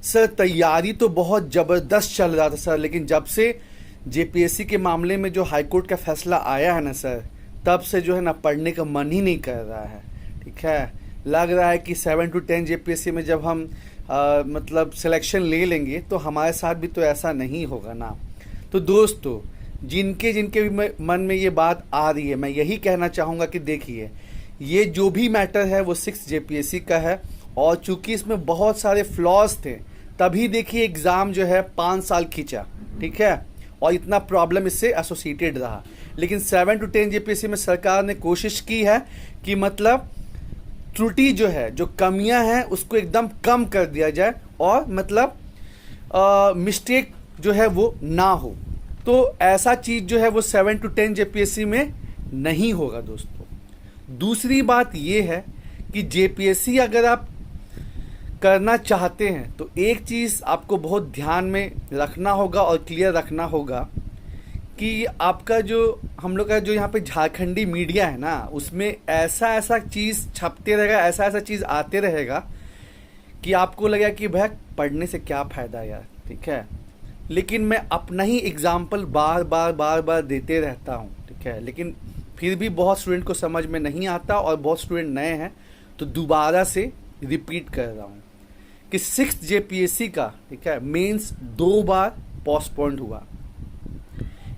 Sir तैयारी तो बहुत ज़बरदस्त चल रहा था सर, लेकिन जब से जेपीएससी के मामले में जो हाईकोर्ट का फैसला आया है ना सर, तब से जो है ना पढ़ने का मन ही नहीं कर रहा है। ठीक है, लग रहा है कि 7 to 10 जेपीएससी में जब हम मतलब सिलेक्शन ले लेंगे तो हमारे साथ भी तो ऐसा नहीं होगा ना। तो दोस्तों, जिनके जिनके भी मन में ये बात आ रही है, मैं यही कहना चाहूँगा कि देखिए, ये जो भी मैटर है वो 6 जेपीएससी का है, और चूंकि इसमें बहुत सारे फ्लॉज थे, तभी देखिए एग्ज़ाम जो है 5 साल खींचा। ठीक है, और इतना प्रॉब्लम इससे एसोसिएटेड रहा। लेकिन 7 to 10 जेपीएससी में सरकार ने कोशिश की है कि मतलब त्रुटि जो है, जो कमियां हैं, उसको एकदम कम कर दिया जाए, और मतलब मिस्टेक जो है वो ना हो। तो ऐसा चीज़ जो है वो 7 to 10 जेपीएससी में नहीं होगा दोस्तों। दूसरी बात ये है कि जेपीएससी अगर आप करना चाहते हैं तो एक चीज़ आपको बहुत ध्यान में रखना होगा और क्लियर रखना होगा कि आपका जो हम लोग का जो यहाँ पे झारखंडी मीडिया है ना, उसमें ऐसा ऐसा चीज़ छपते रहेगा, ऐसा ऐसा चीज़ आते रहेगा कि आपको लगेगा कि भाई पढ़ने से क्या फ़ायदा यार। ठीक है, लेकिन मैं अपना ही एग्जाम्पल बार बार बार बार देते रहता हूँ। ठीक है, लेकिन फिर भी बहुत स्टूडेंट को समझ में नहीं आता, और बहुत स्टूडेंट नए हैं, तो दोबारा से रिपीट कर रहा हूँ कि 6 जेपीएससी का, ठीक है, मेंस 2 बार पोस्टपोन्ड हुआ।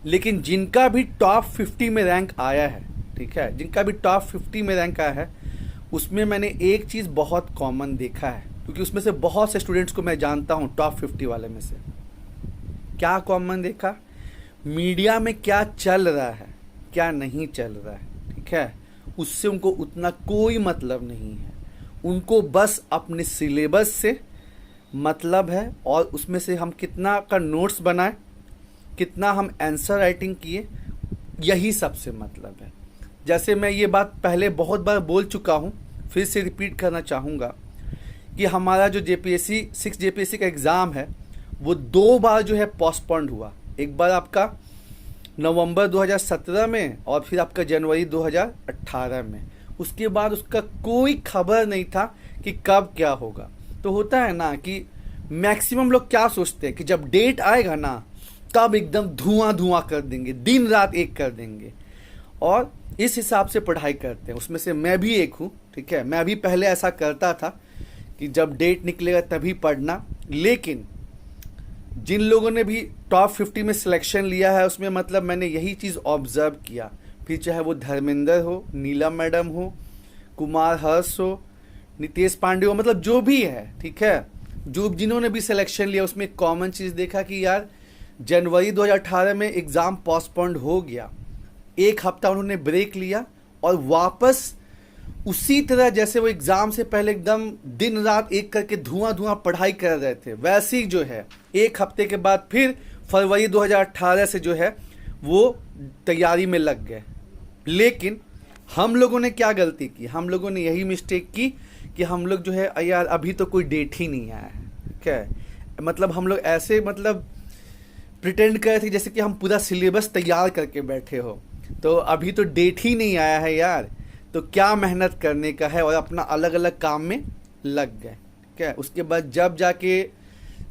लेकिन जिनका भी टॉप 50 में रैंक आया है, ठीक है, जिनका भी टॉप 50 में रैंक आया है, उसमें मैंने एक चीज़ बहुत कॉमन देखा है, क्योंकि उसमें से बहुत से स्टूडेंट्स को मैं जानता हूँ टॉप 50 वाले में से। क्या कॉमन देखा? मीडिया में क्या चल रहा है, क्या नहीं चल रहा है, ठीक है, उससे उनको उतना कोई मतलब नहीं है। उनको बस अपने सिलेबस से मतलब है, और उसमें से हम कितना का नोट्स बनाए, कितना हम आंसर राइटिंग किए, यही सबसे मतलब है। जैसे मैं ये बात पहले बहुत बार बोल चुका हूँ, फिर से रिपीट करना चाहूँगा कि हमारा जो जेपीएससी 6 जेपीएससी का एग्ज़ाम है वो 2 बार जो है पोस्टपोन्ड हुआ। एक बार आपका नवंबर 2017 में, और फिर आपका जनवरी 2018 में। उसके बाद उसका कोई खबर नहीं था कि कब क्या होगा। तो होता है ना कि मैक्सिमम लोग क्या सोचते हैं कि जब डेट आएगा ना, तब एकदम धुआं धुआं कर देंगे, दिन रात एक कर देंगे, और इस हिसाब से पढ़ाई करते हैं। उसमें से मैं भी एक हूँ। ठीक है, मैं भी पहले ऐसा करता था कि जब डेट निकलेगा तभी पढ़ना। लेकिन जिन लोगों ने भी टॉप 50 में सिलेक्शन लिया है, उसमें मतलब मैंने यही चीज़ ऑब्जर्व किया, फिर चाहे वो धर्मेंद्र हो, नीलम मैडम हो, कुमार हर्ष हो, नितेश पांडे हो, मतलब जो भी है, ठीक है, जो जिन्होंने भी सिलेक्शन लिया, उसमें एक कॉमन चीज़ देखा कि यार जनवरी 2018 में एग्ज़ाम पोस्टपोन्ड हो गया, एक हफ्ता उन्होंने ब्रेक लिया, और वापस उसी तरह जैसे वो एग्ज़ाम से पहले एकदम दिन रात एक करके धुआं धुआं पढ़ाई कर रहे थे, वैसे ही जो है एक हफ्ते के बाद फिर फरवरी 2018 से जो है वो तैयारी में लग गए। लेकिन हम लोगों ने क्या गलती की? हम लोगों ने यही मिस्टेक की कि हम लोग जो है यार अभी तो कोई डेट ही नहीं आया है। ठीक है, मतलब हम लोग ऐसे मतलब प्रिटेंड कर रहे थे जैसे कि हम पूरा सिलेबस तैयार करके बैठे हो, तो अभी तो डेट ही नहीं आया है यार, तो क्या मेहनत करने का है, और अपना अलग अलग काम में लग गए। ठीक है, उसके बाद जब जाके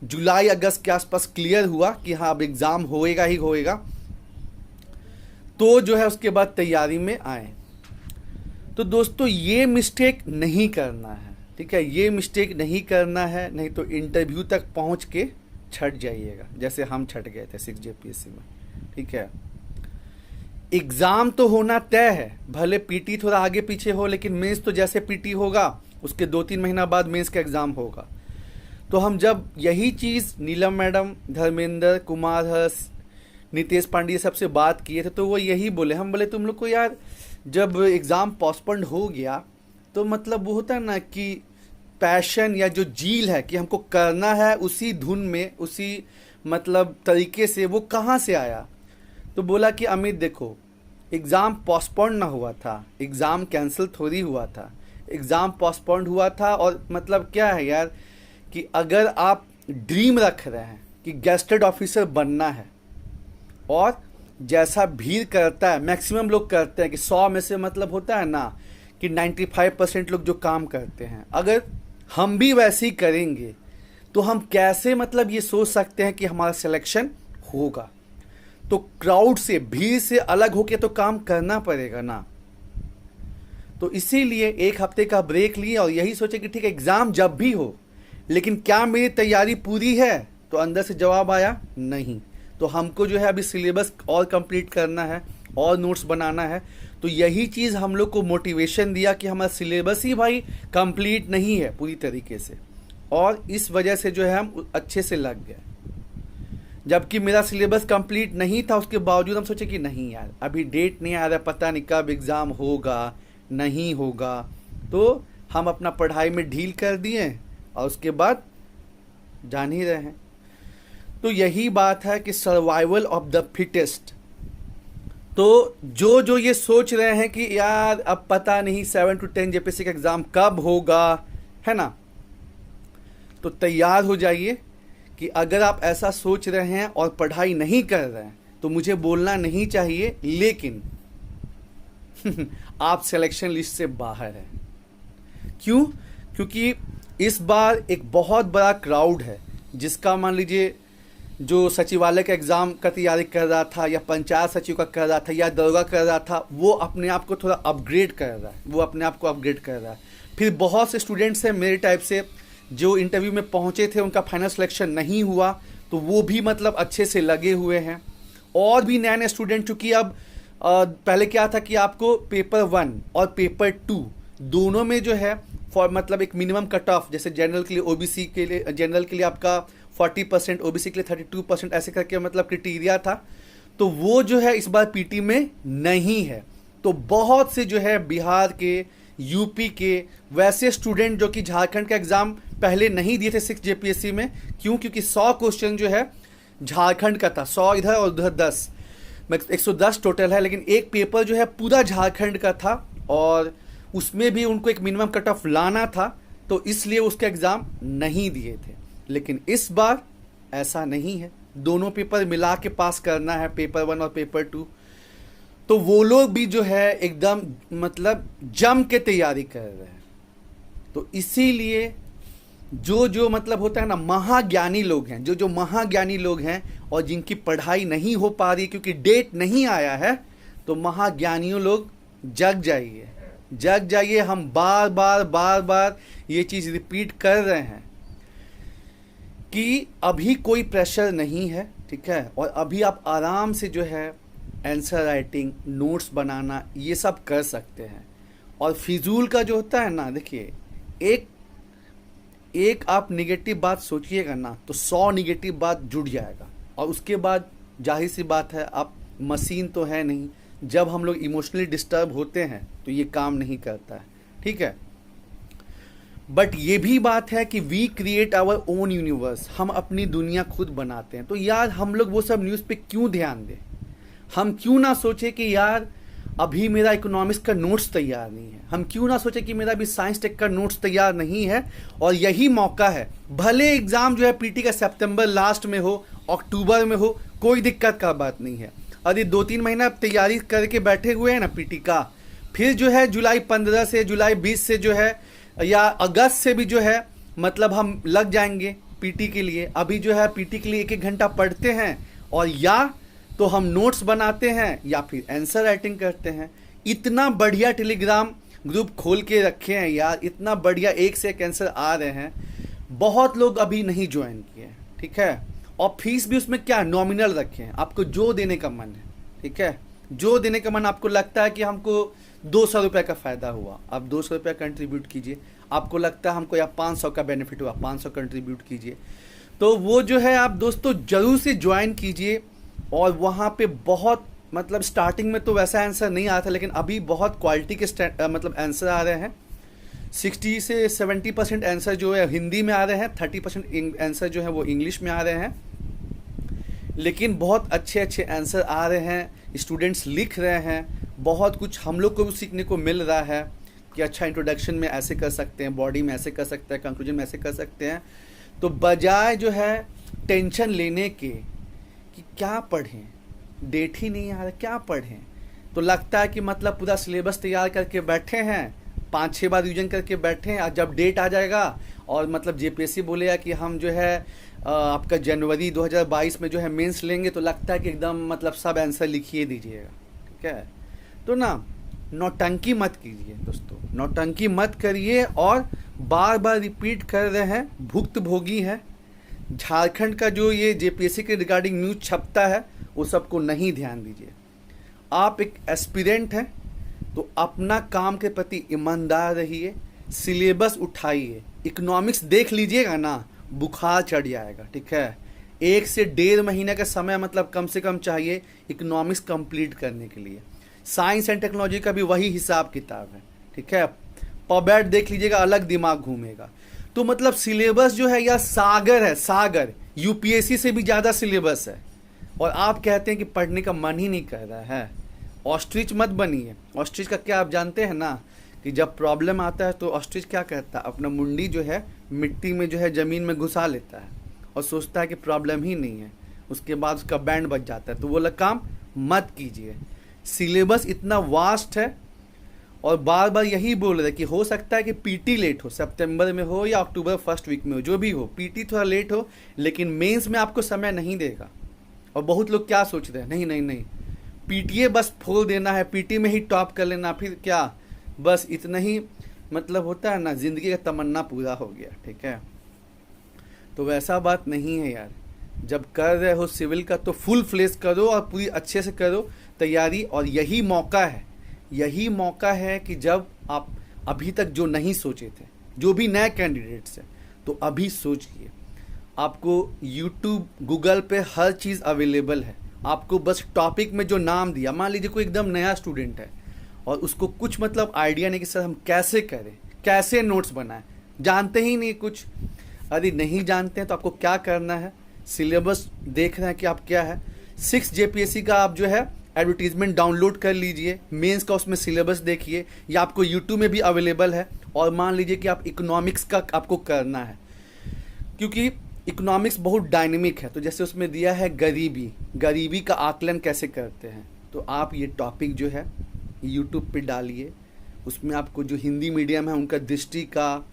जुलाई अगस्त के आसपास क्लियर हुआ कि हाँ अब एग्ज़ाम होएगा ही होएगा, तो जो है उसके बाद तैयारी में आए। तो दोस्तों, ये मिस्टेक नहीं करना है। ठीक है, ये मिस्टेक नहीं करना है, नहीं तो इंटरव्यू तक पहुंच के छट जाइएगा, जैसे हम छट गए थे 6 जेपीएससी में। ठीक है, एग्ज़ाम तो होना तय है, भले पीटी थोड़ा आगे पीछे हो, लेकिन मेंस तो जैसे पीटी होगा उसके 2-3 महीना बाद मेंस का एग्ज़ाम होगा। तो हम जब यही चीज़ नीलम मैडम, धर्मेंद्र, कुमार हर्ष, नितेश पांडे सबसे बात किए थे, तो वो यही बोले, हम बोले तुम लोग को यार जब एग्ज़ाम पोस्टपोन्ड हो गया तो मतलब वो होता है ना कि पैशन या जो जील है कि हमको करना है उसी धुन में, उसी मतलब तरीके से, वो कहाँ से आया? तो बोला कि अमित देखो, एग्ज़ाम पोस्टपोन्ड ना हुआ था, एग्ज़ाम कैंसिल थोड़ी हुआ था, एग्ज़ाम पोस्टपोन्ड हुआ था। और मतलब क्या है यार कि अगर आप ड्रीम रख रहे हैं कि गेस्टेड ऑफिसर बनना है, और जैसा भीड़ करता है, मैक्सिमम लोग करते हैं कि 100 में से मतलब होता है ना कि 95% लोग जो काम करते हैं, अगर हम भी वैसे ही करेंगे तो हम कैसे मतलब ये सोच सकते हैं कि हमारा सिलेक्शन होगा? तो क्राउड से, भीड़ से अलग होके तो काम करना पड़ेगा ना। तो इसीलिए एक हफ्ते का ब्रेक लिए और यही सोचे कि ठीक है, एग्जाम जब भी हो, लेकिन क्या मेरी तैयारी पूरी है? तो अंदर से जवाब आया नहीं। तो हमको जो है अभी सिलेबस और कंप्लीट करना है और नोट्स बनाना है। तो यही चीज़ हम लोग को मोटिवेशन दिया कि हमारा सिलेबस ही भाई कंप्लीट नहीं है पूरी तरीके से, और इस वजह से जो है हम अच्छे से लग गए। जबकि मेरा सिलेबस कंप्लीट नहीं था, उसके बावजूद हम सोचे कि नहीं यार, अभी डेट नहीं आ रहा, पता नहीं कब एग्ज़ाम होगा नहीं होगा। तो हम अपना पढ़ाई में ढील कर दिए और उसके बाद जान ही रहे हैं। तो यही बात है कि सर्वाइवल ऑफ द फिटेस्ट। तो जो जो ये सोच रहे हैं कि यार अब पता नहीं 7 to 10 जेपीएससी का एग्ज़ाम कब होगा, है ना, तो तैयार हो जाइए कि अगर आप ऐसा सोच रहे हैं और पढ़ाई नहीं कर रहे हैं तो मुझे बोलना नहीं चाहिए, लेकिन आप सिलेक्शन लिस्ट से बाहर हैं। क्यों? क्योंकि इस बार एक बहुत बड़ा क्राउड है जिसका मान लीजिए जो सचिवालय का एग्ज़ाम का तैयारी कर रहा था, या पंचायत सचिव का कर रहा था, या दरोगा कर रहा था, वो अपने आप को थोड़ा अपग्रेड कर रहा है, वो अपने आप को अपग्रेड कर रहा है। फिर बहुत से स्टूडेंट्स हैं मेरे टाइप से जो इंटरव्यू में पहुंचे थे, उनका फाइनल सिलेक्शन नहीं हुआ, तो वो भी मतलब अच्छे से लगे हुए हैं। और भी नए नए स्टूडेंट, चूँकि अब पहले क्या था कि आपको पेपर 1 और पेपर 2 दोनों में जो है फॉर मतलब एक मिनिमम कट ऑफ, जैसे जनरल के लिए, ओबीसी के लिए, जनरल के लिए आपका 40%, ओबीसी के लिए 32%, ऐसे करके मतलब क्राइटेरिया था। तो वो जो है इस बार पीटी में नहीं है। तो बहुत से जो है बिहार के, यूपी के वैसे स्टूडेंट जो कि झारखंड का एग्ज़ाम पहले नहीं दिए थे 6 जेपीएससी में। क्यों? क्योंकि 100 क्वेश्चन जो है झारखंड का था, 100 इधर और उधर 10, 110 टोटल है, लेकिन एक पेपर जो है पूरा झारखंड का था और उसमें भी उनको एक मिनिमम कट ऑफ लाना था, तो इसलिए उसका एग्ज़ाम नहीं दिए थे। लेकिन इस बार ऐसा नहीं है, दोनों पेपर मिला के पास करना है, पेपर 1 और पेपर 2। तो वो लोग भी जो है एकदम मतलब जम के तैयारी कर रहे हैं। तो इसीलिए जो जो मतलब होता है ना, महाज्ञानी लोग हैं, जो जो महाज्ञानी लोग हैं और जिनकी पढ़ाई नहीं हो पा रही क्योंकि डेट नहीं आया है, तो महाज्ञानियों लोग जग जाइए, जग जाइए। हम बार बार ये चीज़ रिपीट कर रहे हैं कि अभी कोई प्रेशर नहीं है, ठीक है, और अभी आप आराम से जो है आंसर राइटिंग, नोट्स बनाना, ये सब कर सकते हैं। और फिजूल का जो होता है ना, देखिए, एक आप निगेटिव बात सोचिएगा ना तो 100 निगेटिव बात जुड़ जाएगा, और उसके बाद जाहिर सी बात है, आप मशीन तो है नहीं, जब हम लोग इमोशनली डिस्टर्ब होते हैं तो ये काम नहीं करता है, ठीक है। बट ये भी बात है कि we create our own universe, हम अपनी दुनिया खुद बनाते हैं। तो यार हम लोग वो सब न्यूज़ पे क्यों ध्यान दें? हम क्यों ना सोचे कि यार अभी मेरा इकोनॉमिक्स का नोट्स तैयार नहीं है, हम क्यों ना सोचे कि मेरा भी साइंस टेक का नोट्स तैयार नहीं है, और यही मौका है। भले एग्ज़ाम जो है पीटी का सितंबर लास्ट में हो, अक्टूबर में हो, कोई दिक्कत का बात नहीं है। अरे 2-3 महीना तैयारी करके बैठे हुए हैं ना पीटी का, फिर जो है जुलाई 15 से, जुलाई 20 से जो है, या अगस्त से भी जो है मतलब हम लग जाएंगे पीटी के लिए। अभी जो है पीटी के लिए 1-1 घंटा पढ़ते हैं, और या तो हम नोट्स बनाते हैं या फिर आंसर राइटिंग करते हैं। इतना बढ़िया टेलीग्राम ग्रुप खोल के रखे हैं यार, इतना बढ़िया एक से एक आंसर आ रहे हैं। बहुत लोग अभी नहीं ज्वाइन किए, ठीक है, और फीस भी उसमें क्या नॉमिनल रखे हैं, आपको जो देने का मन है, ठीक है, जो देने का मन, आपको लगता है कि हमको 200 रुपये का फ़ायदा हुआ, आप 200 रुपये कंट्रीब्यूट कीजिए। आपको लगता है हमको या 500 का बेनिफिट हुआ, 500 कंट्रीब्यूट कीजिए। तो वो जो है आप दोस्तों ज़रूर से ज्वाइन कीजिए। और वहाँ पे बहुत मतलब स्टार्टिंग में तो वैसा आंसर नहीं आता, लेकिन अभी बहुत क्वालिटी के मतलब आंसर आ रहे हैं। 60 से 70% आंसर जो है हिंदी में आ रहे हैं, 30% आंसर जो है वो इंग्लिश में आ रहे हैं, लेकिन बहुत अच्छे अच्छे आंसर आ रहे हैं, स्टूडेंट्स लिख रहे हैं। बहुत कुछ हम लोग को भी सीखने को मिल रहा है कि अच्छा इंट्रोडक्शन में ऐसे कर सकते हैं, बॉडी में ऐसे कर सकते हैं, कंक्लूजन में ऐसे कर सकते हैं। तो बजाय जो है टेंशन लेने के कि क्या पढ़ें, डेट ही नहीं आ रहा, क्या पढ़ें, तो लगता है कि मतलब पूरा सिलेबस तैयार करके बैठे हैं 5-6 बार रिवीजन करके बैठे हैं, जब डेट आ जाएगा और मतलब जेपीएससी बोलेगा कि हम जो है आपका जनवरी 2022 में जो है मेंस लेंगे, तो लगता है कि एकदम मतलब सब आंसर लिखिए दीजिएगा। ठीक है, तो ना नौटंकी मत कीजिए दोस्तों, नौटंकी मत करिए। और बार बार रिपीट कर रहे हैं, भुक्तभोगी है। झारखंड का जो ये जेपीएससी के रिगार्डिंग न्यूज़ छपता है वो सबको नहीं ध्यान दीजिए। आप एक एस्पिरेंट हैं तो अपना काम के प्रति ईमानदार रहिए, सिलेबस उठाइए। इकोनॉमिक्स देख लीजिएगा ना, बुखार चढ़ जाएगा। ठीक है, 1 से 1.5 महीने का समय मतलब कम से कम चाहिए इकोनॉमिक्स कंप्लीट करने के लिए। साइंस एंड टेक्नोलॉजी का भी वही हिसाब किताब है। ठीक है, पबैट देख लीजिएगा, अलग दिमाग घूमेगा। तो मतलब सिलेबस जो है यह सागर है, सागर। यूपीएससी से भी ज़्यादा सिलेबस है और आप कहते हैं कि पढ़ने का मन ही नहीं कर रहा है। ऑस्ट्रिच मत बनिए। ऑस्ट्रिच का क्या आप जानते हैं ना, कि जब प्रॉब्लम आता है तो ऑस्ट्रिच क्या करता है, अपना मुंडी जो है मिट्टी में जो है ज़मीन में घुसा लेता है और सोचता है कि प्रॉब्लम ही नहीं है। उसके बाद उसका बैंड बच जाता है। तो वो वाला काम मत कीजिए। सिलेबस इतना वास्ट है और बार बार यही बोल रहे हैं कि हो सकता है कि पीटी लेट हो, सितंबर में हो या अक्टूबर फर्स्ट वीक में हो, जो भी हो, पीटी थोड़ा लेट हो, लेकिन मेंस में आपको समय नहीं देगा। और बहुत लोग क्या सोच रहे हैं, नहीं नहीं नहीं, पीटीए बस फोड़ देना है, पीटी में ही टॉप कर लेना, फिर क्या बस इतना ही मतलब होता है ना, ज़िंदगी का तमन्ना पूरा हो गया। ठीक है, तो वैसा बात नहीं है यार। जब कर रहे हो सिविल का तो फुल फ्लेश करो और पूरी अच्छे से करो तैयारी। और यही मौका है, यही मौका है कि जब आप अभी तक जो नहीं सोचे थे, जो भी नए कैंडिडेट्स हैं, तो अभी सोचिए। आपको यूट्यूब गूगल पे हर चीज़ अवेलेबल है। आपको बस टॉपिक में जो नाम दिया, मान लीजिए कोई एकदम नया स्टूडेंट है और उसको कुछ मतलब आइडिया नहीं कि सर हम कैसे करें, कैसे नोट्स बनाएं, जानते ही नहीं कुछ। यदि नहीं जानते हैं तो आपको क्या करना है, सिलेबस देख रहे हैं कि आप क्या है, 6 जेपीएससी का आप जो है एडवर्टीजमेंट डाउनलोड कर लीजिए, मेंस का उसमें सिलेबस देखिए, या आपको यूट्यूब में भी अवेलेबल है। और मान लीजिए कि आप इकोनॉमिक्स का आपको करना है, क्योंकि इकोनॉमिक्स बहुत डायनेमिक है। तो जैसे उसमें दिया है गरीबी, गरीबी का आकलन कैसे करते हैं, तो आप ये टॉपिक जो है यूट्यूब पे डालिए। उसमें आपको जो हिंदी मीडियम है उनका दृष्टि का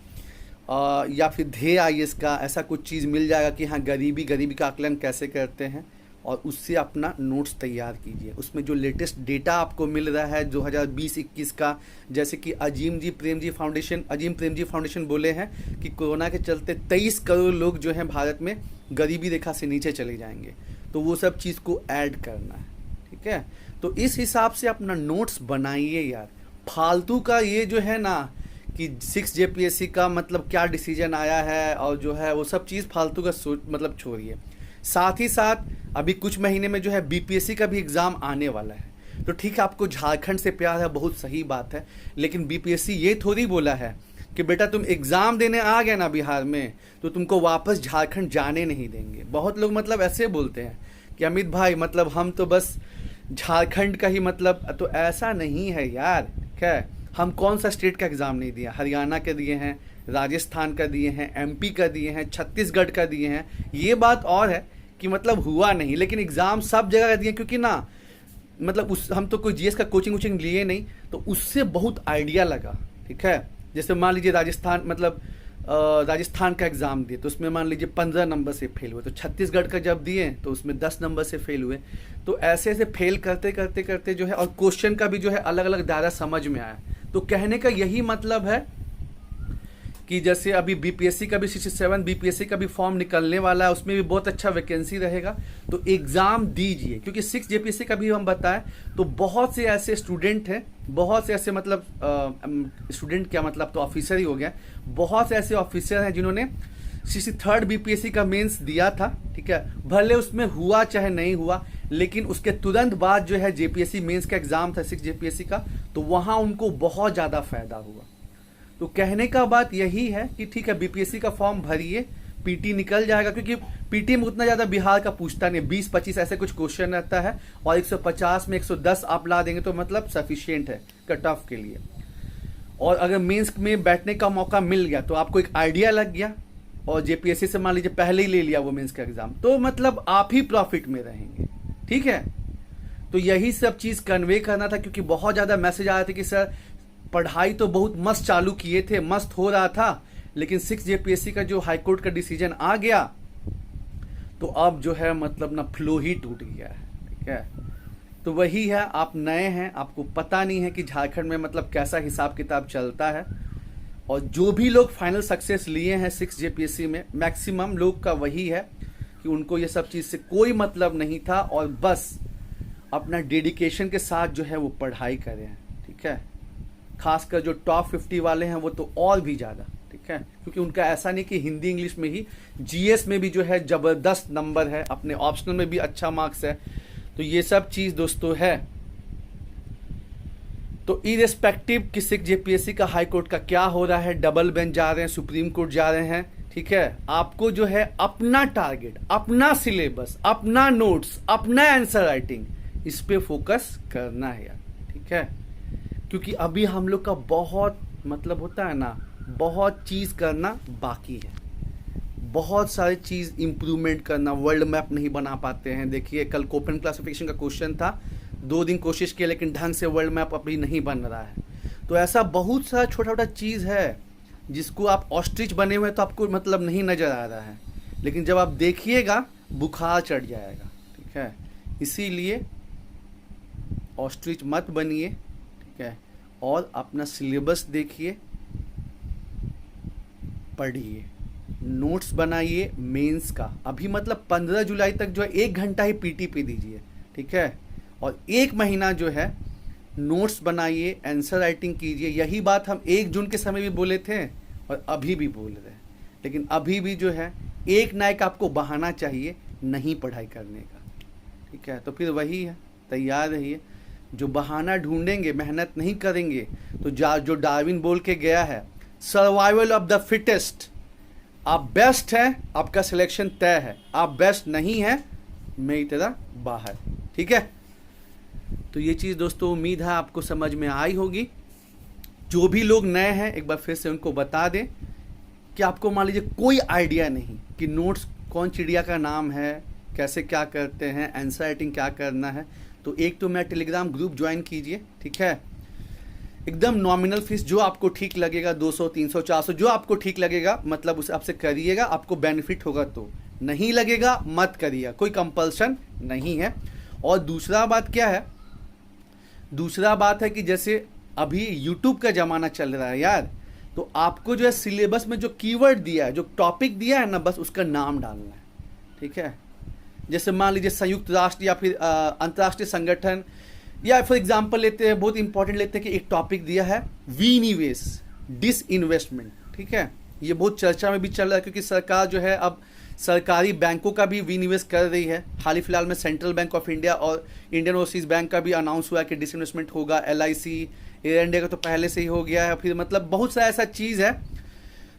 या फिर ध्येय आईएएस का ऐसा कुछ चीज़ मिल जाएगा कि हाँ गरीबी का आकलन कैसे करते हैं, और उससे अपना नोट्स तैयार कीजिए। उसमें जो लेटेस्ट डेटा आपको मिल रहा है 2020-21 का, जैसे कि अजीम प्रेम जी फाउंडेशन बोले हैं कि कोरोना के चलते 23 करोड़ लोग जो हैं भारत में गरीबी रेखा से नीचे चले जाएंगे, तो वो सब चीज़ को ऐड करना है। ठीक है, तो इस हिसाब से अपना नोट्स बनाइए यार। फालतू का ये जो है ना कि 6 जेपीएससी का मतलब क्या डिसीजन आया है और जो है वो सब चीज़ फालतू का सोच मतलब छोड़िए। साथ ही साथ अभी कुछ महीने में जो है बीपीएससी का भी एग्ज़ाम आने वाला है। तो ठीक है, आपको झारखंड से प्यार है, बहुत सही बात है, लेकिन बीपीएससी ये थोड़ी बोला है कि बेटा तुम एग्ज़ाम देने आ गए ना बिहार में तो तुमको वापस झारखंड जाने नहीं देंगे। बहुत लोग मतलब ऐसे बोलते हैं कि अमित भाई मतलब हम तो बस झारखंड का ही मतलब, तो ऐसा नहीं है यार। क्या है, हम कौन सा स्टेट का एग्ज़ाम नहीं दिया, हरियाणा के दिए हैं, राजस्थान का दिए हैं, एमपी का दिए हैं, छत्तीसगढ़ का दिए हैं। ये बात और है कि मतलब हुआ नहीं, लेकिन एग्ज़ाम सब जगह का दिए, क्योंकि ना मतलब हम तो कोई जीएस का कोचिंग लिए नहीं, तो उससे बहुत आइडिया लगा। ठीक है, जैसे मान लीजिए राजस्थान का एग्ज़ाम दिए तो उसमें मान लीजिए 15 नंबर से फेल हुए, तो छत्तीसगढ़ का जब दिए तो उसमें 10 नंबर से फेल हुए। तो ऐसे ऐसे फेल करते करते करते जो है, और क्वेश्चन का भी जो है अलग अलग दायरा समझ में आया। तो कहने का यही मतलब है कि जैसे अभी बीपीएससी का भी 67 बीपीएससी का भी फॉर्म निकलने वाला है, उसमें भी बहुत अच्छा वैकेंसी रहेगा, तो एग्ज़ाम दीजिए। क्योंकि 6 जेपीएससी का भी हम बताएं तो बहुत से ऐसे स्टूडेंट हैं, बहुत से ऐसे मतलब स्टूडेंट क्या मतलब तो ऑफिसर ही हो गया, बहुत से ऐसे ऑफिसर हैं जिन्होंने 63rd बीपीएससी का मेंस दिया था। ठीक है, भले उसमें हुआ चाहे नहीं हुआ, लेकिन उसके तुरंत बाद जो है जेपीएससी मेंस का एग्ज़ाम था 6 जेपीएससी का, तो वहाँ उनको बहुत ज़्यादा फायदा हुआ। तो कहने का बात यही है कि ठीक है, बीपीएससी का फॉर्म भरिए, पीटी निकल जाएगा, क्योंकि पीटी में उतना ज़्यादा बिहार का पूछता नहीं, 20-25 ऐसे कुछ क्वेश्चन रहता है, और 150 में 110 आप ला देंगे तो मतलब सफिशिएंट है कट ऑफ के लिए। और अगर मेंस में बैठने का मौका मिल गया तो आपको एक आइडिया लग गया, और जेपीएससी से मान लीजिए पहले ही ले लिया वो मेंस का एग्ज़ाम, तो मतलब आप ही प्रॉफिट में रहेंगे। ठीक है, तो यही सब चीज़ कन्वे करना था, क्योंकि बहुत ज़्यादा मैसेज आ रहे थे कि सर पढ़ाई तो बहुत मस्त चालू किए थे, मस्त हो रहा था, लेकिन 6 जेपीएससी का जो हाईकोर्ट का डिसीजन आ गया तो अब जो है मतलब ना फ्लो ही टूट गया है। ठीक है, तो वही है, आप नए हैं, आपको पता नहीं है कि झारखंड में मतलब कैसा हिसाब किताब चलता है। और जो भी लोग फाइनल सक्सेस लिए हैं 6 जेपीएससी में, मैक्सिमम लोग का वही है कि उनको ये सब चीज़ से कोई मतलब नहीं था और बस अपना डेडिकेशन के साथ जो है वो पढ़ाई करें हैं। ठीक है, खासकर जो टॉप 50 वाले हैं वो तो और भी ज़्यादा। ठीक है, क्योंकि उनका ऐसा नहीं कि हिंदी इंग्लिश में ही, जीएस में भी जो है ज़बरदस्त नंबर है, अपने ऑप्शनल में भी अच्छा मार्क्स है। तो ये सब चीज़ दोस्तों है। तो इरेस्पेक्टिव कि 6 जेपीएससी का हाई कोर्ट का क्या हो रहा है, डबल बेंच जा रहे हैं, सुप्रीम कोर्ट जा रहे हैं, ठीक है, आपको जो है अपना टारगेट, अपना सिलेबस, अपना नोट्स, अपना आंसर राइटिंग, इस पे फोकस करना है यार। ठीक है, क्योंकि अभी हम लोग का बहुत मतलब होता है ना, बहुत चीज़ करना बाकी है, बहुत सारी चीज़ इम्प्रूवमेंट करना। वर्ल्ड मैप नहीं बना पाते हैं, देखिए कल कोपेन क्लासिफिकेशन का क्वेश्चन था, 2 दिन कोशिश किया लेकिन ढंग से वर्ल्ड मैप अभी नहीं बन रहा है। तो ऐसा बहुत सारा छोटा छोटा चीज़ है जिसको आप ऑस्ट्रिच बने हुए तो आपको मतलब नहीं नज़र आ रहा है, लेकिन जब आप देखिएगा बुखार चढ़ जाएगा। ठीक है, इसीलिए ऑस्ट्रिच मत बनिए। ठीक है, और अपना सिलेबस देखिए, पढ़िए, नोट्स बनाइए मेंस का। अभी मतलब 15 जुलाई तक जो है 1 घंटा ही पीटी पे दीजिए। ठीक है, और 1 महीना जो है नोट्स बनाइए, आंसर राइटिंग कीजिए। यही बात हम 1 जून के समय भी बोले थे और अभी भी बोल रहे हैं, लेकिन अभी भी जो है एक ना एक आपको बहाना चाहिए नहीं पढ़ाई करने का। ठीक है, तो फिर वही है, तैयार रहिए। जो बहाना ढूंढेंगे, मेहनत नहीं करेंगे, तो जो डार्विन बोल के गया है, सर्वाइवल ऑफ द फिटेस्ट। आप बेस्ट हैं, आपका सिलेक्शन तय है, आप बेस्ट नहीं हैं, मेरी तरह बाहर। ठीक है, तो ये चीज़ दोस्तों उम्मीद है आपको समझ में आई होगी। जो भी लोग नए हैं एक बार फिर से उनको बता दें कि आपको मान लीजिए कोई आइडिया नहीं कि नोट्स कौन चिड़िया का नाम है, कैसे क्या करते हैं, आंसर राइटिंग क्या करना है, तो एक तो मेरा टेलीग्राम ग्रुप ज्वाइन कीजिए। ठीक है, एकदम नॉमिनल फीस, जो आपको ठीक लगेगा, 200 300 400 जो आपको ठीक लगेगा मतलब उस आपसे करिएगा, आपको बेनिफिट होगा। तो नहीं लगेगा मत करिएगा, कोई कंपल्सन नहीं है। और दूसरा बात क्या है, दूसरा बात है कि जैसे अभी यूट्यूब का ज़माना चल रहा है यार, तो आपको जो है सिलेबस में जो कीवर्ड दिया है, जो टॉपिक दिया है ना, बस उसका नाम डालना है। ठीक है, जैसे मान लीजिए संयुक्त राष्ट्र या फिर अंतर्राष्ट्रीय संगठन, या फॉर एग्जांपल लेते हैं, बहुत इंपॉर्टेंट लेते हैं कि एक टॉपिक दिया है विनिवेश, डिसइन्वेस्टमेंट। ठीक है, ये बहुत चर्चा में भी चल रहा है क्योंकि सरकार जो है अब सरकारी बैंकों का भी विनिवेश कर रही है। हाल ही फिलहाल में सेंट्रल बैंक ऑफ इंडिया और इंडियन ओवरसीज बैंक का भी अनाउंस हुआ है कि डिसइन्वेस्टमेंट होगा। LIC, एयर इंडिया का तो पहले से ही हो गया है, फिर मतलब बहुत सारा ऐसा चीज़ है।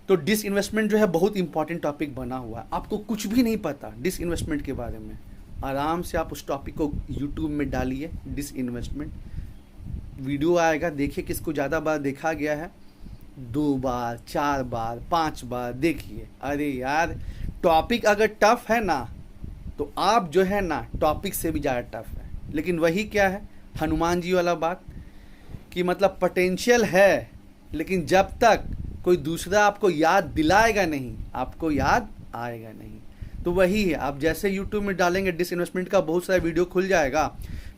तो डिसइन्वेस्टमेंट जो है बहुत इंपॉर्टेंट टॉपिक बना हुआ है। आपको कुछ भी नहीं पता डिसइन्वेस्टमेंट के बारे में, आराम से आप उस टॉपिक को यूट्यूब में डालिए, डिसइन्वेस्टमेंट, वीडियो आएगा, देखिए किसको ज़्यादा बार देखा गया है, 2 बार 4 बार 5 बार देखिए। अरे यार, टॉपिक अगर टफ है ना तो आप जो है ना टॉपिक से भी ज़्यादा टफ है। लेकिन वही क्या है, हनुमान जी वाला बात कि मतलब पोटेंशियल है, लेकिन जब तक कोई दूसरा आपको याद दिलाएगा नहीं, आपको याद आएगा नहीं। तो वही है, आप जैसे यूट्यूब में डालेंगे डिसइन्वेस्टमेंट का बहुत सारा वीडियो खुल जाएगा।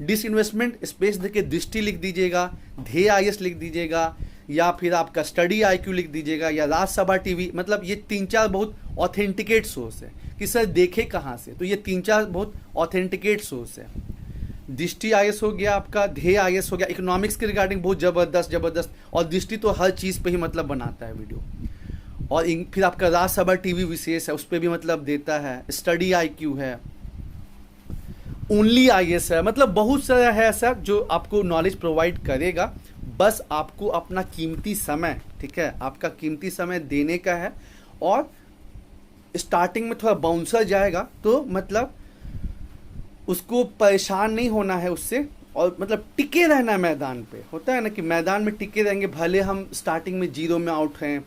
डिसइन्वेस्टमेंट स्पेस देके दृष्टि लिख दीजिएगा, ध्येय IAS लिख दीजिएगा, या फिर आपका स्टडी IQ लिख दीजिएगा, या राज्यसभा टीवी। मतलब ये 3-4 बहुत ऑथेंटिकेट सोर्स है कि सर देखे कहाँ से, तो ये 3-4 बहुत ऑथेंटिकेट सोर्स है। दृष्टि IAS हो गया, आपका ध्येय IAS हो गया, इकोनॉमिक्स के रिगार्डिंग बहुत ज़बरदस्त, और दृष्टि तो हर चीज़ पे ही मतलब बनाता है वीडियो। और फिर आपका राज्यसभा टीवी विशेष है, उस पर भी मतलब देता है, स्टडी IQ है, ओनली IAS है, मतलब बहुत सारा है ऐसा जो आपको नॉलेज प्रोवाइड करेगा। बस आपको अपना कीमती समय, ठीक है, आपका कीमती समय देने का है। और स्टार्टिंग में थोड़ा बाउंसर जाएगा तो मतलब उसको परेशान नहीं होना है उससे, और मतलब टिके रहना मैदान पे। होता है ना कि मैदान में टिके रहेंगे, भले हम स्टार्टिंग में 0 में आउट हैं,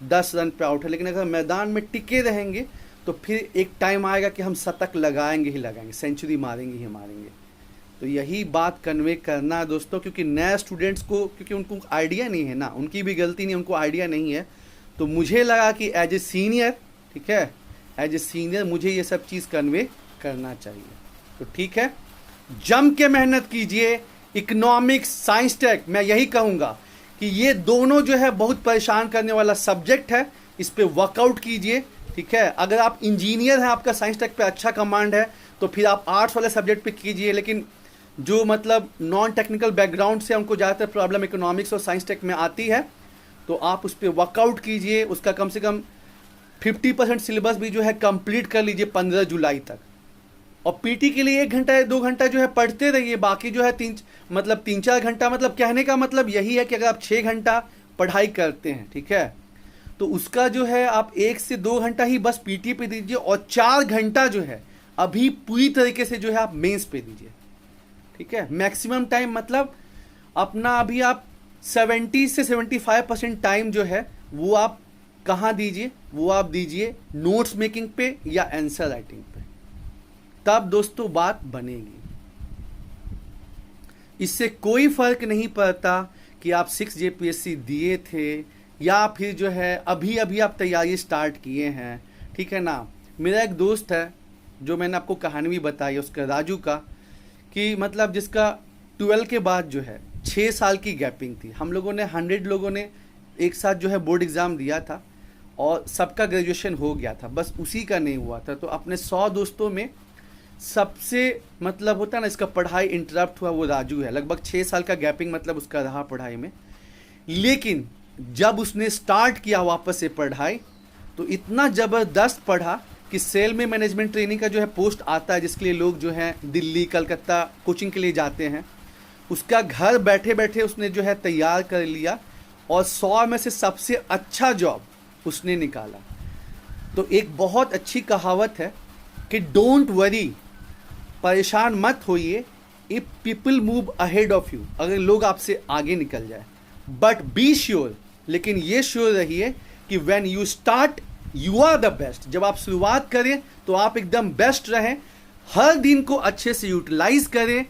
10 रन पे आउट है, लेकिन अगर मैदान में टिके रहेंगे तो फिर एक टाइम आएगा कि हम शतक लगाएंगे ही लगाएंगे, सेंचुरी मारेंगे ही मारेंगे। तो यही बात कन्वे करना है दोस्तों, क्योंकि नए स्टूडेंट्स को, क्योंकि उनको आइडिया नहीं है ना, उनकी भी गलती नहीं, उनको आइडिया नहीं है। तो मुझे लगा कि एज ए सीनियर, ठीक है, एज ए सीनियर मुझे ये सब चीज़ कन्वे करना चाहिए। तो ठीक है, जम के मेहनत कीजिए। इकोनॉमिक्स, साइंस टेक, मैं यही कहूँगा कि ये दोनों जो है बहुत परेशान करने वाला सब्जेक्ट है, इस पे वर्कआउट कीजिए। ठीक है, अगर आप इंजीनियर हैं, आपका साइंस टेक पे अच्छा कमांड है, तो फिर आप आर्ट्स वाले सब्जेक्ट पे कीजिए। लेकिन जो मतलब नॉन टेक्निकल बैकग्राउंड से उनको ज़्यादातर प्रॉब्लम इकोनॉमिक्स और साइंस टेक में आती है, तो आप उस पर वर्कआउट कीजिए। उसका कम से कम 50% सिलेबस भी जो है कंप्लीट कर लीजिए 15 जुलाई तक। और पीटी के लिए 1 घंटा या 2 घंटा जो है पढ़ते रहिए, बाकी जो है 3-4 घंटा, मतलब कहने का मतलब यही है कि अगर आप 6 घंटा पढ़ाई करते हैं, ठीक है, तो उसका जो है आप 1 से 2 घंटा ही बस पीटी पे दीजिए, और 4 घंटा जो है अभी पूरी तरीके से जो है आप मेंस पे दीजिए। ठीक है, मैक्सिमम टाइम मतलब अपना अभी आप 70 से 75% टाइम जो है वो आप कहाँ दीजिए, वो आप दीजिए नोट्स मेकिंग पे या आंसर राइटिंग पे, तब दोस्तों बात बनेगी। इससे कोई फर्क नहीं पड़ता कि आप 6 जेपीएससी दिए थे या फिर जो है अभी अभी आप तैयारी स्टार्ट किए हैं। ठीक है ना, मेरा एक दोस्त है जो मैंने आपको कहानी भी बताई उसका, राजू का, कि मतलब जिसका 12 के बाद जो है 6 साल की गैपिंग थी। हम लोगों ने 100 लोगों ने एक साथ जो है बोर्ड एग्ज़ाम दिया था और सबका ग्रेजुएशन हो गया था, बस उसी का नहीं हुआ था। तो अपने 100 दोस्तों में सबसे मतलब होता है ना इसका पढ़ाई इंटरप्ट हुआ, वो राजू है। लगभग 6 साल का गैपिंग मतलब उसका रहा पढ़ाई में। लेकिन जब उसने स्टार्ट किया वापस से पढ़ाई, तो इतना ज़बरदस्त पढ़ा कि सेल में मैनेजमेंट ट्रेनिंग का जो है पोस्ट आता है, जिसके लिए लोग जो है दिल्ली कलकत्ता कोचिंग के लिए जाते हैं, उसका घर बैठे बैठे उसने जो है तैयार कर लिया और 100 में से सबसे अच्छा जॉब उसने निकाला। तो एक बहुत अच्छी कहावत है कि डोंट वरी, परेशान मत होइए, if people move ahead of you, अगर लोग आपसे आगे निकल जाए, बट बी श्योर, लेकिन ये श्योर रहिए कि when you start you are the best. जब आप शुरुआत करें तो आप एकदम बेस्ट रहें, हर दिन को अच्छे से यूटिलाइज करें,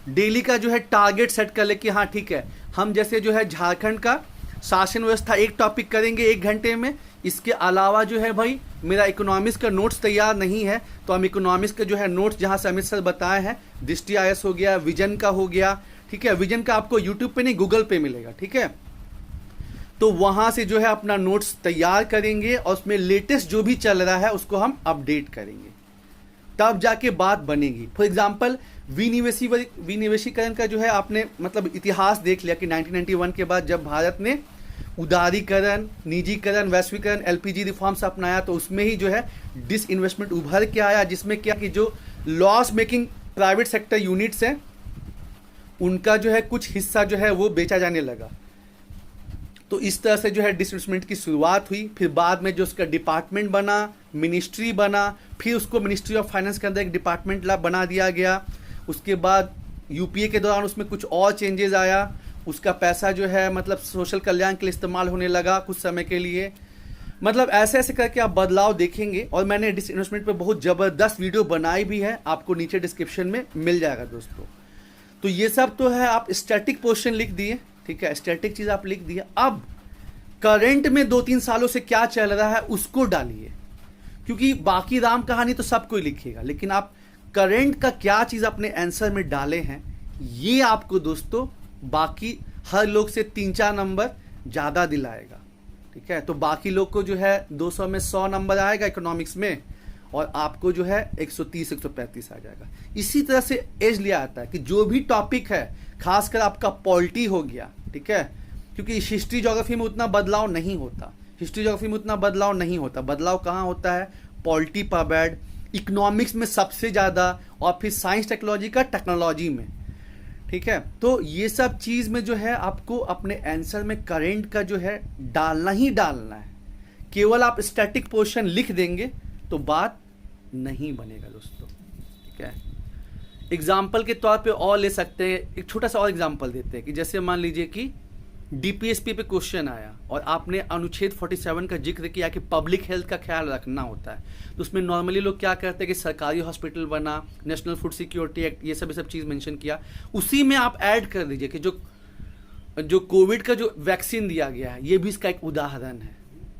डेली का जो है टारगेट सेट कर ले कि हाँ ठीक है, हम जैसे जो है झारखंड का शासन व्यवस्था एक टॉपिक करेंगे 1 घंटे में, इसके अलावा जो है भाई मेरा इकोनॉमिक्स का नोट्स तैयार नहीं है, तो हम इकोनॉमिक्स का जो है नोट्स जहाँ से अमित सर बताए हैं, दृष्टि आईएएस हो गया, विजन का हो गया, ठीक है, विजन का आपको यूट्यूब पे नहीं गूगल पे मिलेगा, ठीक है, तो वहाँ से जो है अपना नोट्स तैयार करेंगे और उसमें लेटेस्ट जो भी चल रहा है उसको हम अपडेट करेंगे, तब जाके बात बनेगी। फॉर एग्जाम्पल विनिवेशीकरण का जो है आपने मतलब इतिहास देख लिया कि 1991 के बाद जब भारत ने उदारीकरण, निजीकरण, वैश्वीकरण, एलपीजी रिफॉर्म्स अपनाया, तो उसमें ही जो है डिसइन्वेस्टमेंट उभर के आया, जिसमें क्या कि जो loss making private sector units हैं उनका जो है कुछ हिस्सा जो है वो बेचा जाने लगा। तो इस तरह से जो है डिसइन्वेस्टमेंट की शुरुआत हुई। फिर बाद में जो उसका डिपार्टमेंट बना, मिनिस्ट्री बना, फिर उसको मिनिस्ट्री ऑफ फाइनेंस के अंदर एक डिपार्टमेंट बना दिया गया। उसके बाद यूपीए के दौरान उसमें कुछ और चेंजेस आया, उसका पैसा जो है मतलब सोशल कल्याण के लिए इस्तेमाल होने लगा कुछ समय के लिए। मतलब ऐसे ऐसे करके आप बदलाव देखेंगे, और मैंने डिसइन्वेस्टमेंट पे बहुत ज़बरदस्त वीडियो बनाई भी है, आपको नीचे डिस्क्रिप्शन में मिल जाएगा दोस्तों। तो ये सब तो है, आप स्टैटिक पोर्शन लिख दिए, ठीक है, स्टैटिक चीज़ आप लिख दिए। अब करंट में 2-3 सालों से क्या चल रहा है उसको डालिए, क्योंकि बाकी राम कहानी तो सब कोई लिखेगा, लेकिन आप करंट का क्या चीज़ अपने आंसर में डाले हैं, ये आपको दोस्तों बाकी हर लोग से 3-4 नंबर ज़्यादा दिलाएगा, ठीक है। तो बाकी लोग को जो है 200 में 100 नंबर आएगा इकोनॉमिक्स में, और आपको जो है 130-135 आ जाएगा। इसी तरह से एज लिया आता है कि जो भी टॉपिक है, खासकर आपका पॉलिटी हो गया, ठीक है, क्योंकि हिस्ट्री ज्योग्राफी में उतना बदलाव नहीं होता, बदलाव कहाँ होता है, पॉलिटी पबैड, इकोनॉमिक्स में सबसे ज़्यादा, और फिर साइंस टेक्नोलॉजी का टेक्नोलॉजी में, ठीक है। तो ये सब चीज़ में जो है आपको अपने आंसर में करंट का जो है डालना ही डालना है। केवल आप स्टैटिक पोर्शन लिख देंगे तो बात नहीं बनेगा दोस्तों, ठीक है। एग्जाम्पल के तौर पे और ले सकते हैं, एक छोटा सा और एग्जाम्पल देते हैं कि जैसे मान लीजिए कि डीपीएसपी पे क्वेश्चन आया और आपने अनुच्छेद 47 का जिक्र किया कि पब्लिक हेल्थ का ख्याल रखना होता है, तो उसमें नॉर्मली लोग क्या करते हैं कि सरकारी हॉस्पिटल बना, नेशनल फूड सिक्योरिटी एक्ट, ये सब चीज़ मेंशन किया। उसी में आप ऐड कर दीजिए कि जो कोविड का जो वैक्सीन दिया गया है ये भी इसका एक उदाहरण है।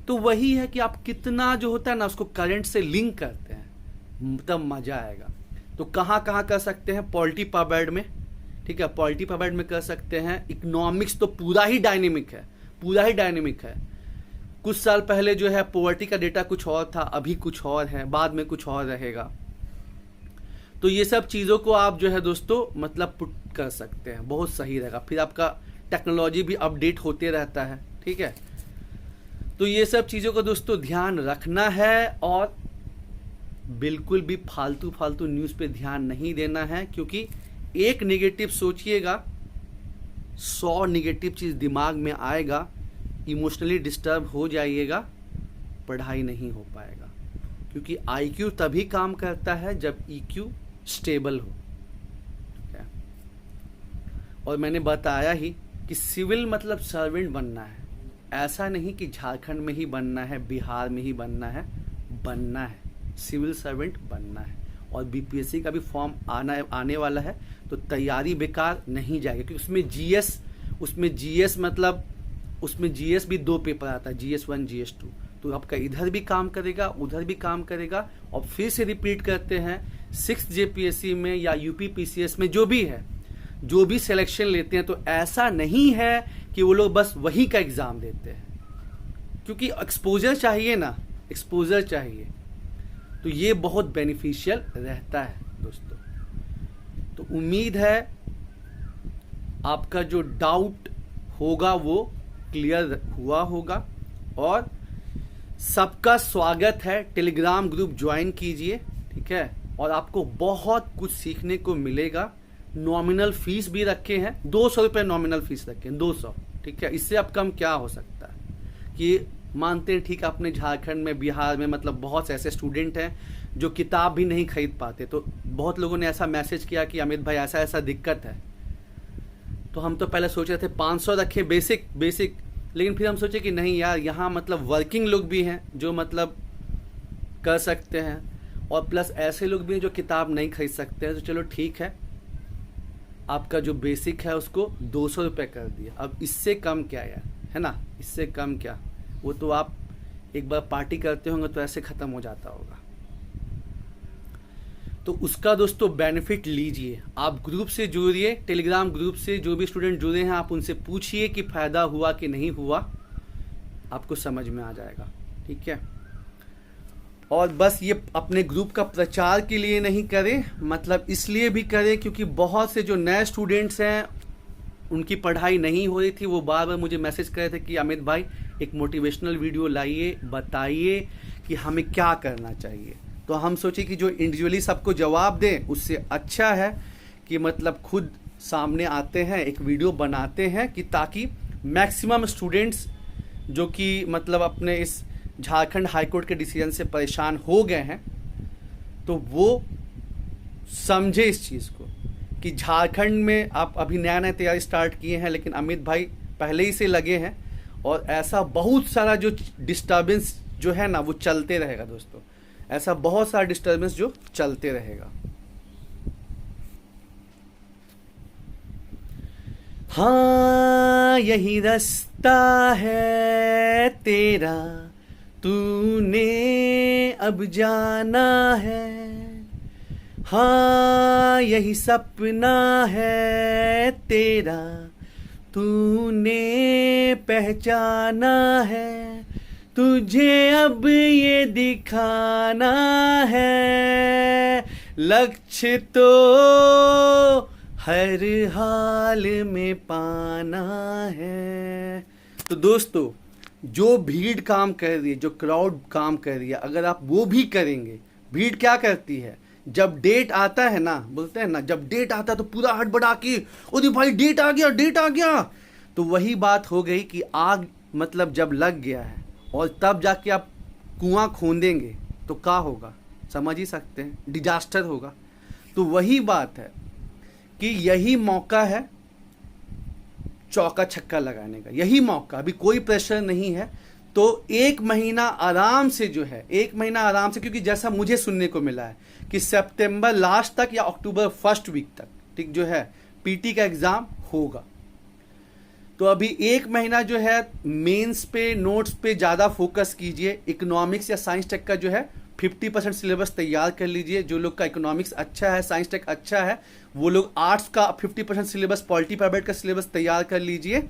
तो वही है कि आप कितना जो होता है ना उसको करंट से लिंक करते हैं, तब मजा आएगा। तो कहाँ कहाँ कर सकते हैं? पॉलिटी पबेड में, ठीक है, पॉलिटी पबेड में कर सकते हैं। इकोनॉमिक्स तो पूरा ही डायनेमिक है, पूरा ही डायनेमिक है। कुछ साल पहले जो है पॉवर्टी का डेटा कुछ और था, अभी कुछ और है, बाद में कुछ और रहेगा। तो ये सब चीज़ों को आप जो है दोस्तों मतलब पुट कर सकते हैं, बहुत सही रहेगा। फिर आपका टेक्नोलॉजी भी अपडेट होते रहता है, ठीक है। तो ये सब चीज़ों को दोस्तों ध्यान रखना है और बिल्कुल भी फालतू फालतू न्यूज़ पे ध्यान नहीं देना है, क्योंकि एक नेगेटिव सोचिएगा 100 नेगेटिव चीज़ दिमाग में आएगा, इमोशनली डिस्टर्ब हो जाइएगा, पढ़ाई नहीं हो पाएगा। क्योंकि आईक्यू तभी काम करता है जब ईक्यू स्टेबल हो, ठीक है। और मैंने बताया ही कि सिविल मतलब सर्वेंट बनना है, ऐसा नहीं कि झारखंड में ही बनना है, बिहार में ही बनना है, सिविल सर्वेंट बनना है। और बीपीएससी का भी फॉर्म आने वाला है, तो तैयारी बेकार नहीं जाएगी, क्योंकि उसमें जीएस मतलब उसमें जीएस भी 2 पेपर आता है, GS1 GS2। तो आपका इधर भी काम करेगा, उधर भी काम करेगा। और फिर से रिपीट करते हैं, 6th जेपीएससी में या यूपीपीसीएस में जो भी है, जो भी सिलेक्शन लेते हैं, तो ऐसा नहीं है कि वो लोग बस वही का एग्ज़ाम देते हैं, क्योंकि एक्सपोजर चाहिए ना, एक्सपोजर चाहिए। तो ये बहुत बेनिफिशियल रहता है दोस्तों। तो उम्मीद है आपका जो डाउट होगा वो क्लियर हुआ होगा। और सबका स्वागत है, टेलीग्राम ग्रुप ज्वाइन कीजिए, ठीक है। और आपको बहुत कुछ सीखने को मिलेगा। नॉमिनल फीस भी रखे हैं, 200 रुपये नॉमिनल फीस रखे हैं, 200, ठीक है। इससे अब कम क्या हो सकता है? कि मानते हैं ठीक है, अपने झारखंड में, बिहार में मतलब बहुत से ऐसे स्टूडेंट हैं जो किताब भी नहीं खरीद पाते। तो बहुत लोगों ने ऐसा मैसेज किया कि अमित भाई ऐसा ऐसा दिक्कत है। तो हम तो पहले सोच रहे थे 500 रखें बेसिक, लेकिन फिर हम सोचे कि नहीं यार, यहाँ मतलब वर्किंग लोग भी हैं जो मतलब कर सकते हैं, और प्लस ऐसे लोग भी हैं जो किताब नहीं खरीद सकते हैं। तो चलो ठीक है, आपका जो बेसिक है उसको 200 रुपये कर दिया। अब इससे कम क्या यार, है ना, इससे कम क्या? वो तो आप एक बार पार्टी करते होंगे तो ऐसे ख़त्म हो जाता होगा। तो उसका दोस्तों बेनिफिट लीजिए। आप ग्रुप से जुड़िए, टेलीग्राम ग्रुप से जो भी स्टूडेंट जुड़े हैं आप उनसे पूछिए कि फ़ायदा हुआ कि नहीं हुआ, आपको समझ में आ जाएगा, ठीक है। और बस ये अपने ग्रुप का प्रचार के लिए नहीं करें, मतलब इसलिए भी करें क्योंकि बहुत से जो नए स्टूडेंट्स हैं उनकी पढ़ाई नहीं हो रही थी, वो बार बार मुझे मैसेज कर रहे थे कि अमित भाई एक मोटिवेशनल वीडियो लाइए, बताइए कि हमें क्या करना चाहिए। तो हम सोचे कि जो इंडिविजुअली सबको जवाब दें उससे अच्छा है कि मतलब खुद सामने आते हैं, एक वीडियो बनाते हैं, कि ताकि मैक्सिमम स्टूडेंट्स जो कि मतलब अपने इस झारखंड हाईकोर्ट के डिसीजन से परेशान हो गए हैं, तो वो समझे इस चीज़ को कि झारखंड में आप अभी नया नया तैयारी स्टार्ट किए हैं, लेकिन अमित भाई पहले ही से लगे हैं, और ऐसा बहुत सारा जो डिस्टर्बेंस जो है ना वो चलते रहेगा दोस्तों, ऐसा बहुत सारा डिस्टर्बेंस जो चलते रहेगा। हाँ यही रास्ता है तेरा, तूने अब जाना है, हाँ यही सपना है तेरा, तूने पहचाना है, तुझे अब ये दिखाना है, लक्ष्य तो हर हाल में पाना है। तो दोस्तों जो भीड़ काम कर रही है, जो क्राउड काम कर रही है, अगर आप वो भी करेंगे, भीड़ क्या करती है, जब डेट आता है ना, बोलते हैं ना, जब डेट आता है तो पूरा हड़बड़ा के, ओरे भाई डेट आ गया। तो वही बात हो गई कि आग मतलब जब लग गया है और तब जाके आप कुआं खोदेंगे तो क्या होगा, समझ ही सकते हैं, डिजास्टर होगा। तो वही बात है कि यही मौका है चौका छक्का लगाने का, यही मौका, अभी कोई प्रेशर नहीं है। तो एक महीना आराम से जो है, एक महीना आराम से, क्योंकि जैसा मुझे सुनने को मिला है कि सितंबर लास्ट तक या अक्टूबर फर्स्ट वीक तक ठीक जो है पीटी का एग्जाम होगा। तो अभी एक महीना जो है मेंस पे, नोट्स पे ज़्यादा फोकस कीजिए। इकोनॉमिक्स या साइंस टेक का जो है 50% सिलेबस तैयार कर लीजिए। जो लोग का इकोनॉमिक्स अच्छा है, साइंस टेक अच्छा है, वो लोग आर्ट्स का 50% सिलेबस, पॉलिटी प्राइवेट का सिलेबस तैयार कर लीजिए।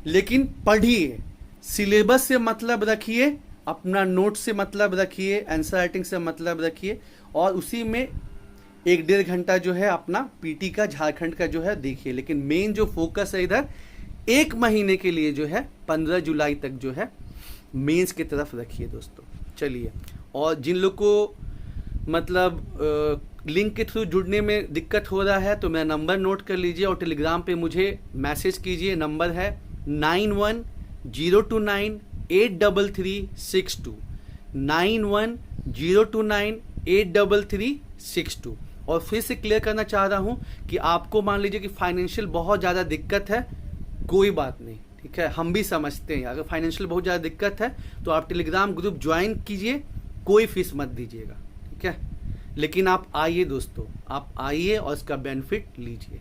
लेकिन पढ़िए, सिलेबस से मतलब रखिए, अपना नोट से मतलब रखिए, आंसर राइटिंग से मतलब रखिए, और उसी में 1-1.5 घंटा जो है अपना पीटी का, झारखंड का जो है देखिए। लेकिन मेन जो फोकस है इधर एक महीने के लिए जो है 15 जुलाई तक जो है मेंस की तरफ रखिए दोस्तों। चलिए, और जिन लोग को मतलब लिंक के थ्रू जुड़ने में दिक्कत हो रहा है तो मेरा नंबर नोट कर लीजिए और टेलीग्राम पे मुझे मैसेज कीजिए। नंबर है 9102983362, 9102983362। और फिर से क्लियर करना चाह रहा हूँ कि आपको मान लीजिए कि फाइनेंशियल बहुत ज़्यादा दिक्कत है, कोई बात नहीं, ठीक है, हम भी समझते हैं। अगर फाइनेंशियल बहुत ज़्यादा दिक्कत है तो आप टेलीग्राम ग्रुप ज्वाइन कीजिए, कोई फीस मत दीजिएगा, ठीक है। लेकिन आप आइए दोस्तों, आप आइए और इसका बेनिफिट लीजिए।